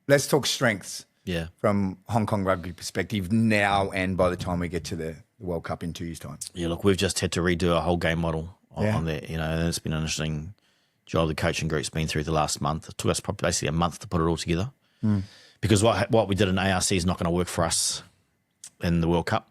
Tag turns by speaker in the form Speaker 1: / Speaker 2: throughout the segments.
Speaker 1: let's talk strengths.
Speaker 2: Yeah.
Speaker 1: From Hong Kong rugby perspective now and by the time we get to the World Cup in 2 years' time.
Speaker 2: Yeah, look, we've just had to redo our whole game model on that. And it's been an interesting job the coaching group's been through the last month. It took us probably basically a month to put it all together because what we did in ARC is not going to work for us in the World Cup.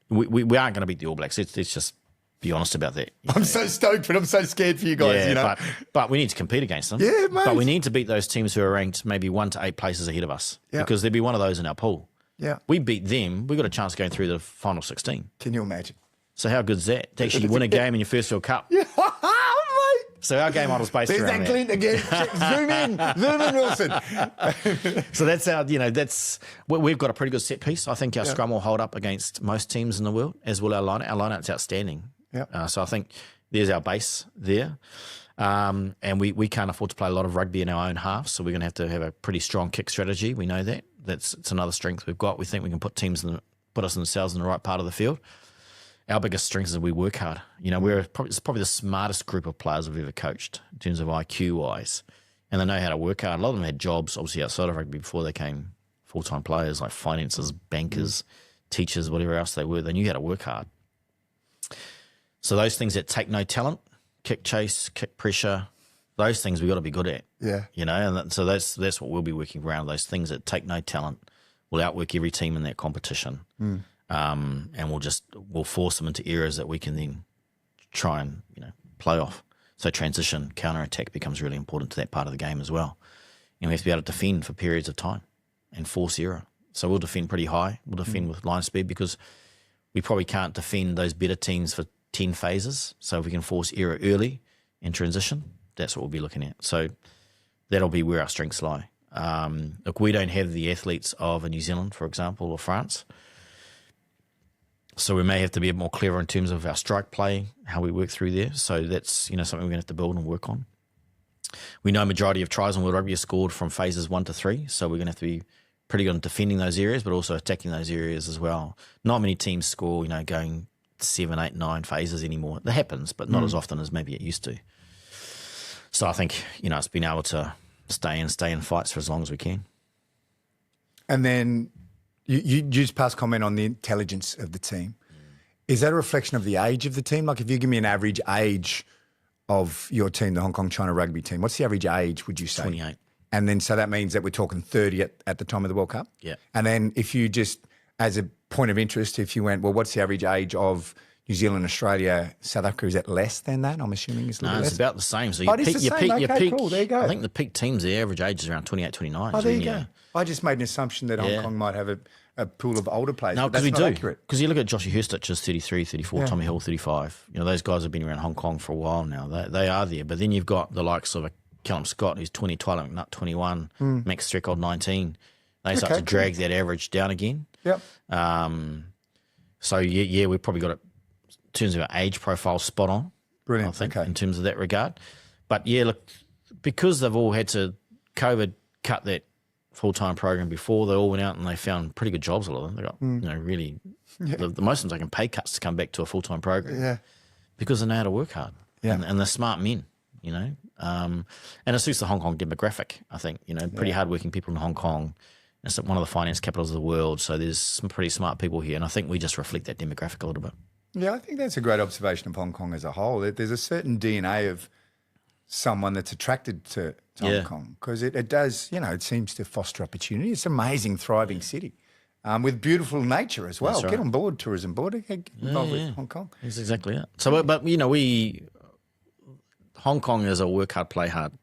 Speaker 2: We aren't going to beat the All Blacks. Let's just be honest about that.
Speaker 1: I'm so stoked, but I'm so scared for you guys.
Speaker 2: But we need to compete against them.
Speaker 1: Yeah, mate.
Speaker 2: But we need to beat those teams who are ranked maybe 1 to 8 places ahead of us because there'd be one of those in our pool.
Speaker 1: Yeah.
Speaker 2: We beat them, we got a chance of going through the final 16.
Speaker 1: Can you imagine?
Speaker 2: So how good is that? To actually win a game in your first World Cup.
Speaker 1: Yeah, mate.
Speaker 2: So our game model's based
Speaker 1: There's
Speaker 2: around
Speaker 1: that glint again. Zoom in, Wilson.
Speaker 2: So that's our, we've got a pretty good set piece. I think our scrum will hold up against most teams in the world, as will our line. Our line-out's outstanding.
Speaker 1: Yeah.
Speaker 2: So I think there's our base there. And we can't afford to play a lot of rugby in our own half, so we're going to have a pretty strong kick strategy. We know that. It's another strength we've got. We think we can put us themselves in the right part of the field. Our biggest strength is we work hard. It's probably the smartest group of players I've ever coached in terms of IQ-wise, and they know how to work hard. A lot of them had jobs, obviously, outside of rugby before they came full-time players, like financiers, bankers, teachers, whatever else they were. They knew how to work hard. So those things that take no talent, kick chase, kick pressure, those things we've got to be good at.
Speaker 1: Yeah.
Speaker 2: And so that's what we'll be working around, those things that take no talent. We'll outwork every team in that competition. And we'll force them into areas that we can then try and play off. So transition, counter-attack becomes really important to that part of the game as well. And we have to be able to defend for periods of time and force error. So we'll defend pretty high. We'll defend with line speed because we probably can't defend those better teams for 10 phases. So if we can force error early in transition, that's what we'll be looking at. So that'll be where our strengths lie. Look, we don't have the athletes of a New Zealand, for example, or France. So we may have to be a bit more clever in terms of our strike play, how we work through there. So that's something we're going to have to build and work on. We know majority of tries in World Rugby are scored from phases 1 to 3, so we're going to have to be pretty good at defending those areas, but also attacking those areas as well. Not many teams score, going 7, 8, 9 phases anymore. That happens, but not as often as maybe it used to. So I think it's been able to stay in fights for as long as we can.
Speaker 1: And then you just passed comment on the intelligence of the team. Is that a reflection of the age of the team? Like if you give me an average age of your team, the Hong Kong China Rugby team, what's the average age, would you say?
Speaker 2: 28.
Speaker 1: And then so that means that we're talking 30 at the time of the World Cup?
Speaker 2: Yeah.
Speaker 1: And then if you just, as a point of interest, if you went, well, what's the average age of New Zealand, Australia, South Africa? Is that less than that? I'm assuming it's a little less.
Speaker 2: It's about the same. So
Speaker 1: it is the same. Okay, cool. There you go.
Speaker 2: I think the peak teams, the average age is around 28, 29.
Speaker 1: Oh, there you go. I just made an assumption that Hong Kong might have a pool of older players.
Speaker 2: No, because we
Speaker 1: not
Speaker 2: do.
Speaker 1: Accurate.
Speaker 2: Because you look at Joshy Hurstich is 33, 34, Tommy Hill 35. Those guys have been around Hong Kong for a while now. They are there. But then you've got the likes of a Callum Scott, who's 20, Twilight McNutt 21, Max Streckhold 19. They start to drag that average down again.
Speaker 1: Yep.
Speaker 2: So, we've probably got it, in terms of our age profile, spot on.
Speaker 1: Brilliant.
Speaker 2: I think, in terms of that regard. But, look, because they've all had to, COVID cut that full-time program before, they all went out and they found pretty good jobs, a lot of them. They got, really, the most of them taking pay cuts to come back to a full-time program. Yeah. Because they know how to work hard. Yeah. And they're smart men, and it suits the Hong Kong demographic, I think, pretty hard-working people in Hong Kong. It's one of the finance capitals of the world, so there's some pretty smart people here, and I think we just reflect that demographic a little bit.
Speaker 1: Yeah, I think that's a great observation of Hong Kong as a whole. There's a certain DNA of someone that's attracted to Hong Kong because it does, it seems to foster opportunity. It's an amazing, thriving city with beautiful nature as well.
Speaker 2: That's right.
Speaker 1: Get on board, tourism board, get involved with Hong Kong.
Speaker 2: That's exactly it. So, but Hong Kong is a work hard, play hard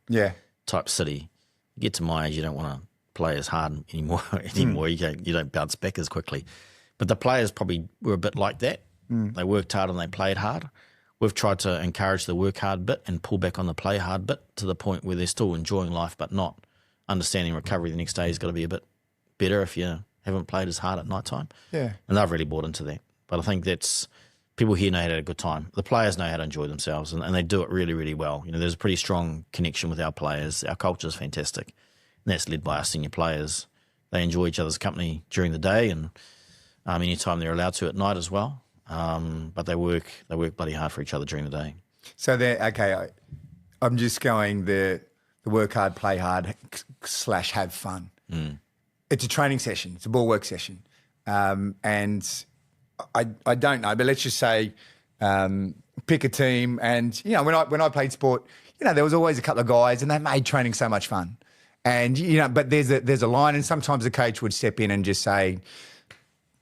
Speaker 2: type city. You get to my age, you don't want to play as hard anymore. You don't bounce back as quickly. But the players probably were a bit like that. They worked hard and they played hard. We've tried to encourage the work hard bit and pull back on the play hard bit to the point where they're still enjoying life but not understanding recovery the next day has got to be a bit better if you haven't played as hard at night time. Yeah. And they've really bought into that. But I think that's people here know how to have a good time. The players know how to enjoy themselves and they do it really, really well. There's a pretty strong connection with our players. Our culture is fantastic. And that's led by our senior players. They enjoy each other's company during the day and anytime they're allowed to at night as well. But they work bloody hard for each other during the day.
Speaker 1: So I'm just going the work hard, play hard / have fun. It's a training session. It's a ball work session. And I don't know, but let's just say pick a team. And, you know, when I played sport, you know, there was always a couple of guys and they made training so much fun. And, you know, but there's a line, and sometimes the coach would step in and just say,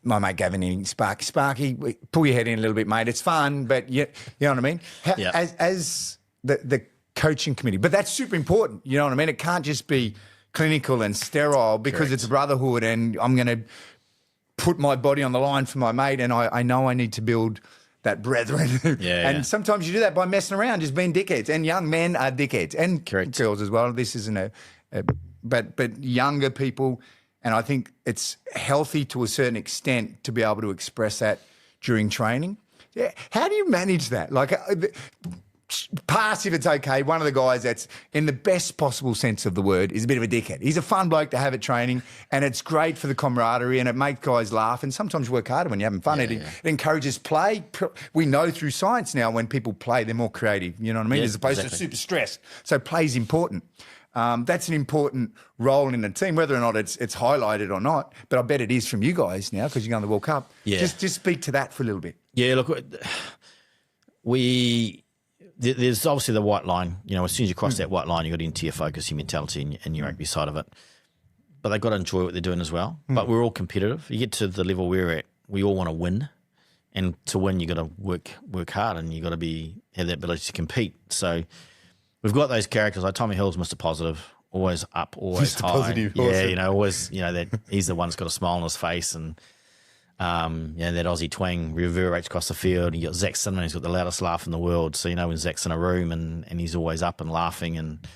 Speaker 1: my mate Gavin, Sparky, pull your head in a little bit, mate. It's fun, but you know what I mean? As the coaching committee, but that's super important. You know what I mean? It can't just be clinical and sterile because it's brotherhood and I'm going to put my body on the line for my mate, and I know I need to build that brethren. And sometimes you do that by messing around, just being dickheads. And young men are dickheads, and girls as well. This isn't but younger people. And I think it's healthy to a certain extent to be able to express that during training. Yeah. How do you manage that? Like, pass if it's okay. One of the guys that's, in the best possible sense of the word, is a bit of a dickhead. He's a fun bloke to have at training, and it's great for the camaraderie, and it makes guys laugh, and sometimes you work harder when you're having fun. It encourages play. We know through science now when people play, they're more creative, you know what I mean, as opposed to super stressed. So play's important. That's an important role in a team, whether or not it's highlighted or not. But I bet it is from you guys now because you're going to the World Cup. Yeah. Just speak to that for a little bit. Yeah, look,
Speaker 2: there's obviously the white line. You know, as soon as you cross that white line, you've got into your focus, your mentality, and your rugby side of it. But they've got to enjoy what they're doing as well. But we're all competitive. You get to the level we're at, we all want to win. And to win, you've got to work hard, and you've got to have that ability to compete. So we've got those characters like Tommy Hill's Mr. Positive, always up, always
Speaker 1: Mr.
Speaker 2: high.
Speaker 1: Positive,
Speaker 2: yeah,
Speaker 1: awesome.
Speaker 2: you know, always, you know, that he's the one that's got a smile on his face, and you know, that Aussie twang reverberates across the field. You got Zach Cinnamon, who's got the loudest laugh in the world. So you know when Zach's in a room and he's always up and laughing. And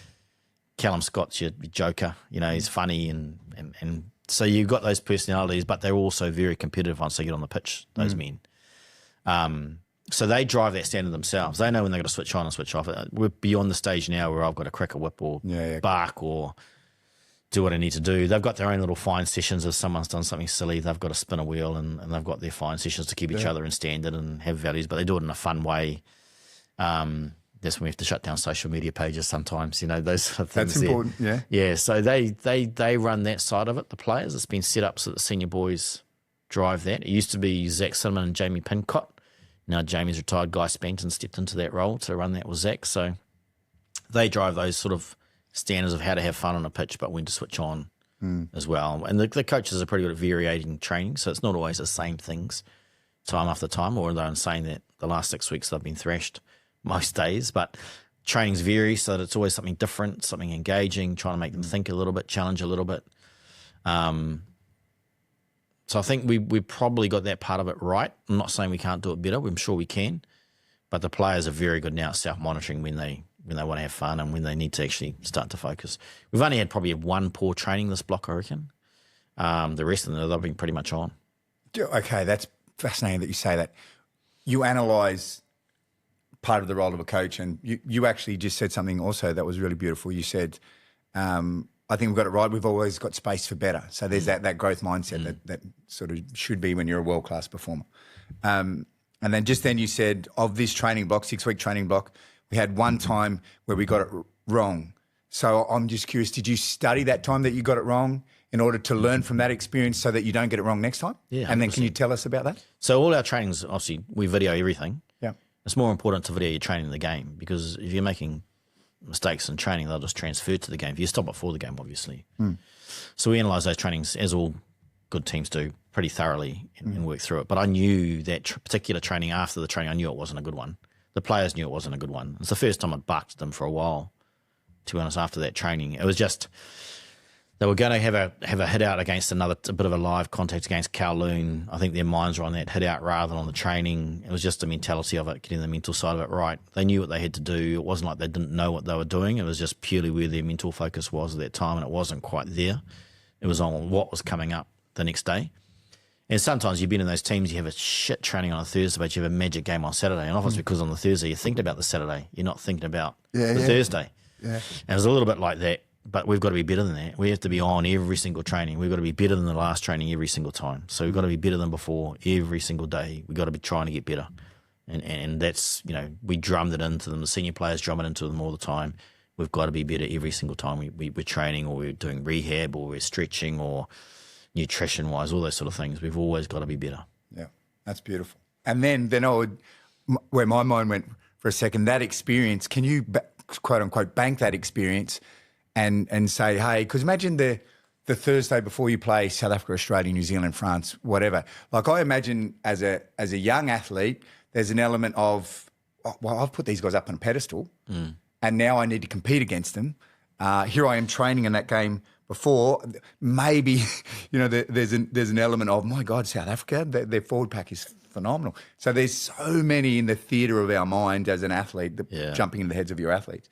Speaker 2: Callum Scott's your joker. You know, he's funny and so you've got those personalities, but they're also very competitive once they get on the pitch. Those men. So they drive that standard themselves. They know when they've got to switch on and switch off. We're beyond the stage now where I've got to crack a whip or bark or do what I need to do. They've got their own little fine sessions. If someone's done something silly, they've got to spin a wheel and they've got their fine sessions to keep each other in standard and have values, but they do it in a fun way. That's when we have to shut down social media pages sometimes, you know, those sort of things.
Speaker 1: That's important, yeah.
Speaker 2: Yeah, so they run that side of it, the players. It's been set up so that the senior boys drive that. It used to be Zach Cinnamon and Jamie Pincott. Now Jamie's retired, Guy Spankton stepped into that role to run that with Zach. So they drive those sort of standards of how to have fun on a pitch, but when to switch on as well. And the coaches are pretty good at variating training, so it's not always the same things time after time, although I'm saying that the last 6 weeks they've been thrashed most days, but trainings vary so that it's always something different, something engaging, trying to make them think a little bit, challenge a little bit. So I think we probably got that part of it right. I'm not saying we can't do it better. I'm sure we can. But the players are very good now at self-monitoring when they want to have fun and when they need to actually start to focus. We've only had probably one poor training this block, I reckon. The rest of them, they've been pretty much on.
Speaker 1: Okay, that's fascinating that you say that. You analyse part of the role of a coach, and you actually just said something also that was really beautiful. You said, I think we've got it right. We've always got space for better. So there's that growth mindset that sort of should be when you're a world-class performer. And then you said, of this training block, 6-week training block, we had one time where we got it wrong. So I'm just curious, did you study that time that you got it wrong in order to learn from that experience so that you don't get it wrong next time?
Speaker 2: Yeah. 100%.
Speaker 1: And then can you tell us about that?
Speaker 2: So all our trainings, obviously, we video everything.
Speaker 1: Yeah.
Speaker 2: It's more important to video your training in the game because if you're making mistakes in training, they'll just transfer to the game. If you stop it for the game, obviously. So we analyse those trainings, as all good teams do, pretty thoroughly and work through it. But I knew that particular training, after the training, I knew it wasn't a good one. The players knew it wasn't a good one. It's the first time I'd barked at them for a while, to be honest, after that training. It was just they were going to have a hit out against a bit of a live contact against Kowloon. I think their minds were on that hit out rather than on the training. It was just the mentality of it, getting the mental side of it right. They knew what they had to do. It wasn't like they didn't know what they were doing. It was just purely where their mental focus was at that time, and it wasn't quite there. It was on what was coming up the next day. And sometimes you've been in those teams, you have a shit training on a Thursday, but you have a magic game on Saturday. And often it's because on the Thursday you're thinking about the Saturday. You're not thinking about the Thursday. Yeah. And it was a little bit like that, but we've got to be better than that. We have to be on every single training. We've got to be better than the last training every single time. So we've got to be better than before every single day. We've got to be trying to get better. And that's, you know, we drummed it into them. The senior players drum it into them all the time. we've got to be better every single time we're training, or we're doing rehab, or we're stretching, or nutrition-wise, all those sort of things. We've always got to be better.
Speaker 1: Yeah, that's beautiful. And then I would, where my mind went for a second, that experience, can you, quote unquote, bank that experience and say, hey, because imagine the Thursday before you play South Africa, Australia, New Zealand, France, whatever. Like I imagine as a young athlete, there's an element of, well, I've put these guys up on a pedestal and now I need to compete against them. Here I am training in that game before. Maybe, there's an element of, my God, South Africa, their forward pack is phenomenal. So there's so many in the theatre of our mind as an athlete, jumping in the heads of your athletes.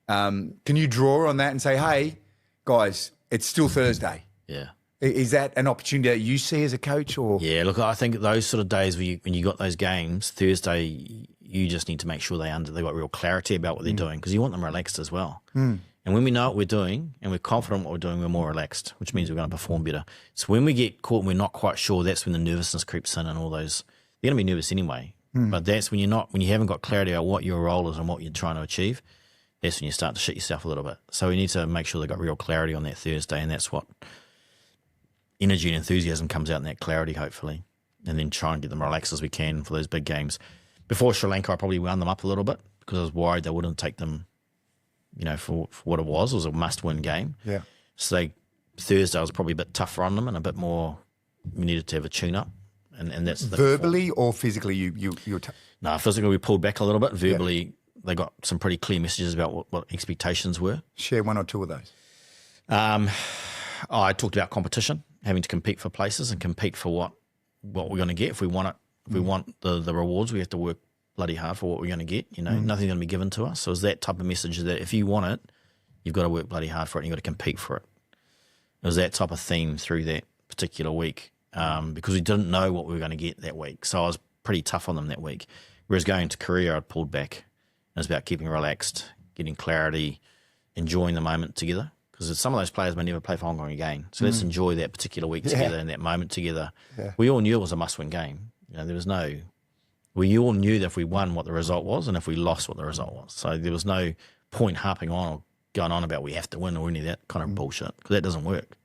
Speaker 1: Can you draw on that and say, hey, guys, it's still Thursday?
Speaker 2: Yeah.
Speaker 1: Is that an opportunity that you see as a coach? Or
Speaker 2: yeah, look, I think those sort of days when you got those games, Thursday, you just need to make sure they got real clarity about what they're doing, because you want them relaxed as well. And when we know what we're doing and we're confident in what we're doing, we're more relaxed, which means we're going to perform better. So when we get caught and we're not quite sure, that's when the nervousness creeps in and all those. You're going to be nervous anyway, but that's when when you haven't got clarity about what your role is and what you're trying to achieve, that's when you start to shit yourself a little bit. So we need to make sure they've got real clarity on that Thursday, and that's what energy and enthusiasm comes out in that clarity, hopefully, and then try and get them relaxed as we can for those big games. Before Sri Lanka, I probably wound them up a little bit because I was worried they wouldn't take them, for what it was. It was a must-win game.
Speaker 1: Yeah.
Speaker 2: So Thursday was probably a bit tougher on them and a bit more, we needed to have a tune-up. And that's
Speaker 1: verbally or physically you
Speaker 2: no, physically we pulled back a little bit. Verbally, they got some pretty clear messages about what expectations were. Share one or two of those. I talked about competition, having to compete for places and compete for what we're going to get. If we want it, if we want the rewards, we have to work bloody hard for what we're going to get. Nothing's going to be given to us. So it's that type of message that if you want it, you've got to work bloody hard for it and you've got to compete for it. It was that type of theme through that particular week. Because we didn't know what we were going to get that week. So I was pretty tough on them that week. Whereas going to Korea, I'd pulled back. It was about keeping relaxed, getting clarity, enjoying the moment together. Because some of those players may never play for Hong Kong again. So let's enjoy that particular week together and that moment together. Yeah. We all knew it was a must-win game. We all knew that if we won what the result was and if we lost what the result was. So there was no point harping on or going on about we have to win or any of that kind of bullshit, because that doesn't work.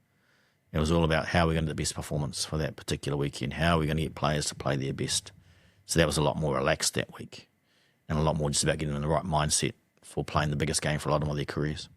Speaker 2: It was all about how we're going to do the best performance for that particular weekend, how we're going to get players to play their best. So that was a lot more relaxed that week and a lot more just about getting in the right mindset for playing the biggest game for a lot of their careers.